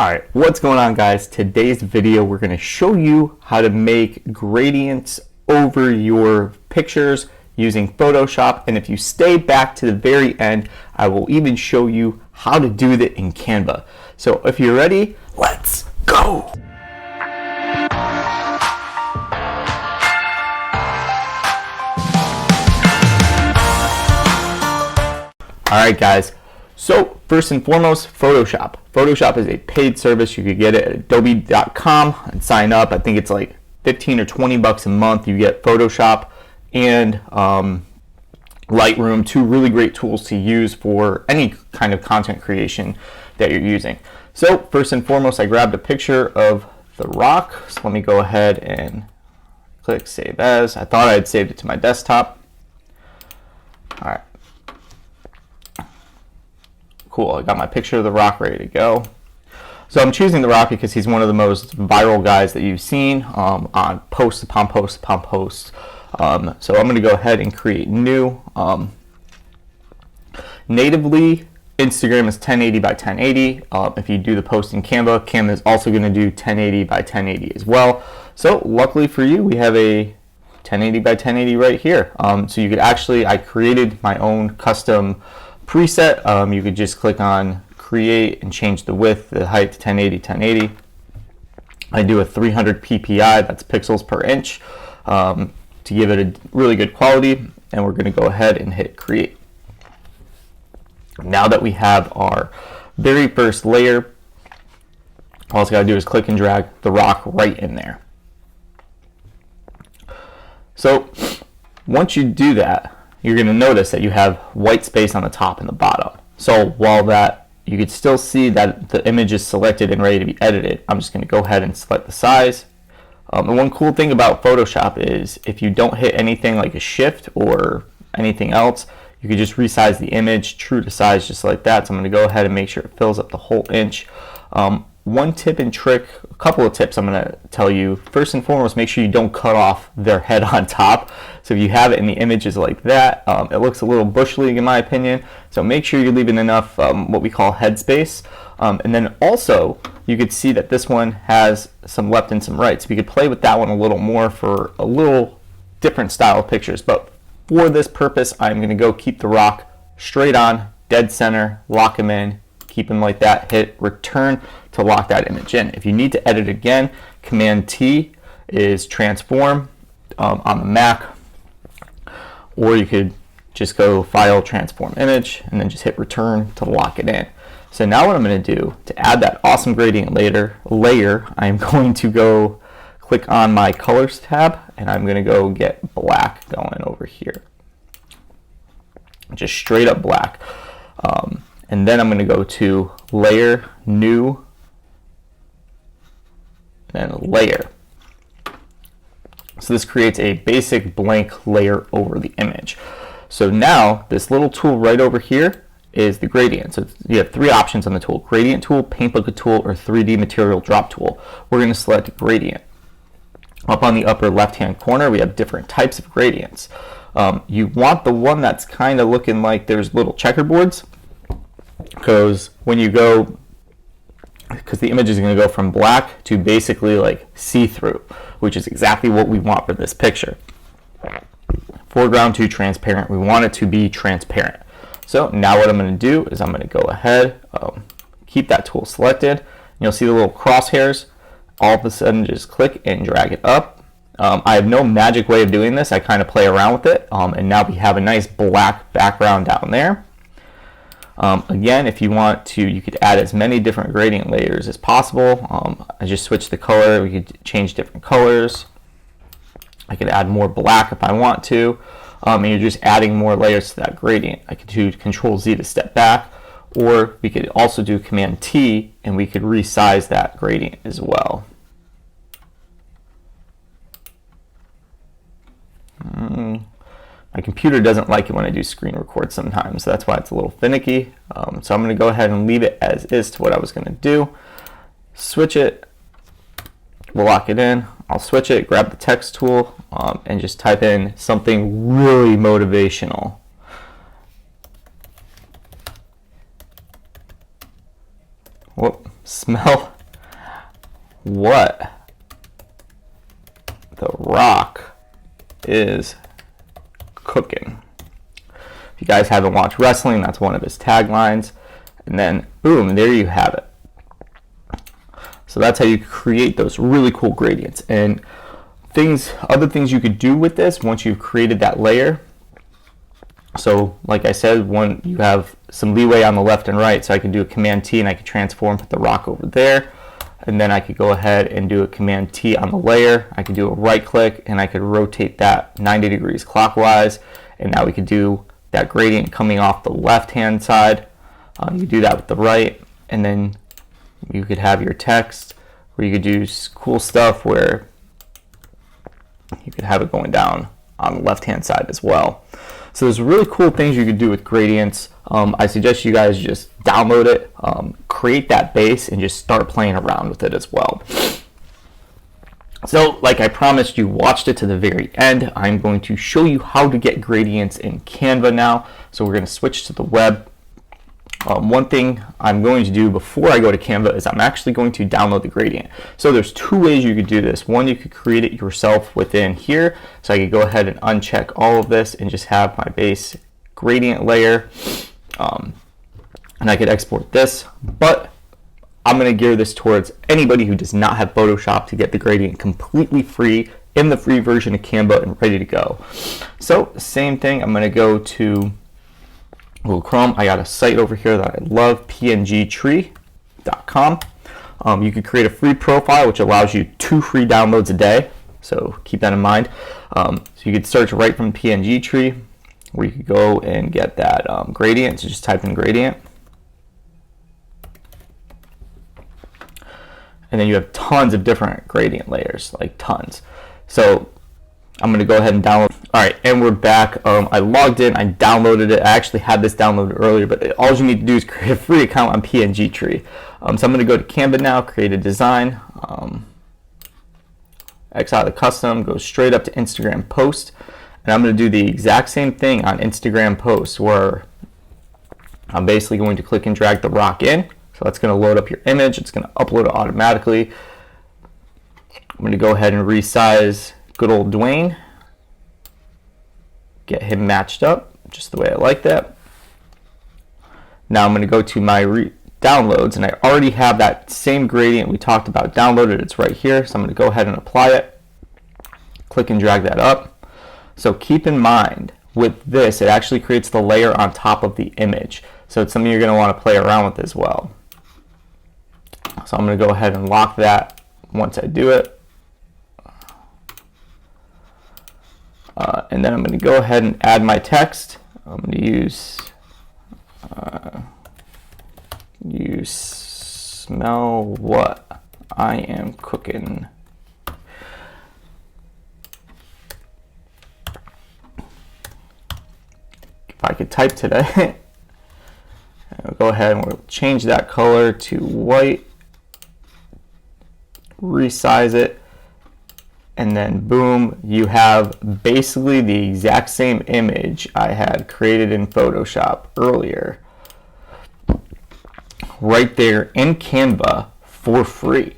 Alright, what's going on, guys? Today's video we're going to show you how to make gradients over your pictures using Photoshop, and if you stay back to the very end, I will even show you how to do that in Canva. So if you're ready, let's go! Alright guys, so first and foremost, Photoshop. Photoshop is a paid service. You could get it at adobe.com and sign up. I think it's like 15 or 20 bucks a month. You get Photoshop and Lightroom, two really great tools to use for any kind of content creation that you're using. So first and foremost, I grabbed a picture of the rock. So let me go ahead and click Save As. I thought I had saved it to my desktop. All right. Cool, I got my picture of the rock ready to go. So I'm choosing the rock because he's one of the most viral guys that you've seen on post upon post upon post. So I'm going to go ahead and create new. Natively, Instagram is 1080 by 1080. If you do the post in Canva, Canva is also going to do 1080 by 1080 as well. So luckily for you, we have a 1080 by 1080 right here. So you could actually, I created my own custom preset. You could just click on create and change the width, the height to 1080, 1080. I do a 300 ppi, that's pixels per inch, to give it a really good quality, and we're going to go ahead and hit create. Now that we have our very first layer, all it's got to do is click and drag the rock right in there. So once you do that, you're going to notice that you have white space on the top and the bottom. So while that, you could still see that the image is selected and ready to be edited, I'm just going to go ahead and select the size. And one cool thing about Photoshop is if you don't hit anything like a shift or anything else, you could just resize the image true to size just like that. So I'm going to go ahead and make sure it fills up the whole inch. One tip and trick, a couple of tips I'm going to tell you. First and foremost, make sure you don't cut off their head on top. So if you have it in the images like that, it looks a little bush league in my opinion. So make sure you're leaving enough what we call head space. And then also, you could see that this one has some left and some right. So you could play with that one a little more for a little different style of pictures. But for this purpose, I'm going to go keep the rock straight on, dead center, lock him in, keep him like that, hit return to lock that image in. If you need to edit again, Command T is transform on the Mac, or you could just go file, transform image, and then just hit return to lock it in. So now what I'm going to do to add that awesome gradient layer, I'm going to go click on my colors tab, and I'm going to go get black going over here. Just straight up black. And then I'm going to go to layer, new, and layer. So this creates a basic blank layer over the image. So now this little tool right over here is the gradient. So you have three options on the tool: gradient tool, paint bucket tool, or 3D material drop tool. We're going to select gradient. Up on the upper left hand corner, we have different types of gradients. You want the one that's kind of looking like there's little checkerboards, because when you go, because the image is going to go from black to basically like see-through, which is exactly what we want for this picture. Foreground to transparent, we want it to be transparent. So now what I'm going to do is I'm going to go ahead, keep that tool selected, and you'll see the little crosshairs. All of a sudden just click and drag it up. I have no magic way of doing this. I kind of play around with it, and now we have a nice black background down there. Again, if you want to, you could add as many different gradient layers as possible. I just switched the color. We could change different colors. I could add more black if I want to. And you're just adding more layers to that gradient. I could do Control Z to step back, or we could also do Command T and we could resize that gradient as well. My computer doesn't like it when I do screen record sometimes, so that's why it's a little finicky. So I'm going to go ahead and leave it as is to what I was going to do. Switch it, we'll lock it in. I'll switch it, grab the text tool, and just type in something really motivational. Whoop, Smell what the Rock is cooking. If you guys haven't watched wrestling, that's one of his taglines. And then boom, there you have it. So that's how you create those really cool gradients. And other things you could do with this once you've created that layer. So like I said, you have some leeway on the left and right, so I can do a Command T and I can transform, put the rock over there, and then I could go ahead and do a Command T on the layer. I could do a right click and I could rotate that 90 degrees clockwise, and now we could do that gradient coming off the left hand side. You could do that with the right, and then you could have your text where you could do cool stuff where you could have it going down on the left hand side as well. So there's really cool things you could do with gradients. I suggest you guys just download it, create that base, and just start playing around with it as well. So like I promised, you watched it to the very end. I'm going to show you how to get gradients in Canva now. So we're going to switch to the web. One thing I'm going to do before I go to Canva is I'm actually going to download the gradient. So there's two ways you could do this. One, you could create it yourself within here. So I could go ahead and uncheck all of this and just have my base gradient layer. And I could export this, but I'm going to gear this towards anybody who does not have Photoshop to get the gradient completely free in the free version of Canva and ready to go. So same thing, I'm going to go to Google Chrome. I got a site over here that I love, pngtree.com. You could create a free profile which allows you 2 free downloads a day, so keep that in mind. So you could search right from PNG Tree, where you could go and get that gradient. So just type in gradient, and then you have tons of different gradient layers, like tons. So I'm going to go ahead and download. All right, and we're back. I logged in, I downloaded it. I actually had this downloaded earlier, but all you need to do is create a free account on PNG Tree. So I'm going to go to Canva now, create a design, X out of the custom, go straight up to Instagram post, and I'm going to do the exact same thing on Instagram post, where I'm basically going to click and drag the rock in. So that's going to load up your image. It's going to upload it automatically. I'm going to go ahead and resize good old Dwayne, get him matched up just the way I like that. Now I'm going to go to my downloads, and I already have that same gradient we talked about downloaded. It's right here, so I'm going to go ahead and apply it, click and drag that up. So keep in mind with this, it actually creates the layer on top of the image, so it's something you're going to want to play around with as well. So I'm going to go ahead and lock that once I do it. And then I'm going to go ahead and add my text. I'm going to use you smell what I am cooking. If I could type today. We'll go ahead and we'll change that color to white, resize it, and then boom, you have basically the exact same image I had created in Photoshop earlier right there in Canva for free.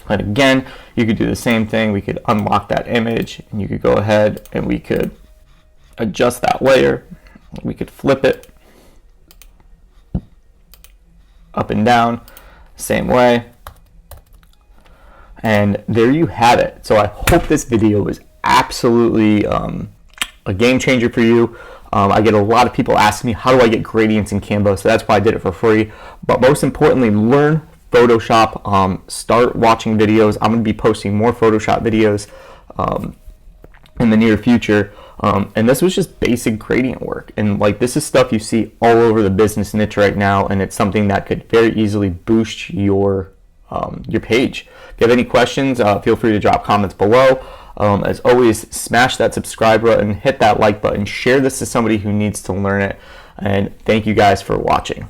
And again, you could do the same thing. We could unlock that image, and you could go ahead and we could adjust that layer. We could flip it up and down, same way. And there you have it. So I hope this video was absolutely a game changer for you. I get a lot of people asking me, how do I get gradients in Canva? So that's why I did it for free. But most importantly, learn Photoshop. Start watching videos. I'm going to be posting more Photoshop videos in the near future. And this was just basic gradient work. And like, this is stuff you see all over the business niche right now. And it's something that could very easily boost your page. If you have any questions, feel free to drop comments below. As always, smash that subscribe button, hit that like button, share this to somebody who needs to learn it, and thank you guys for watching.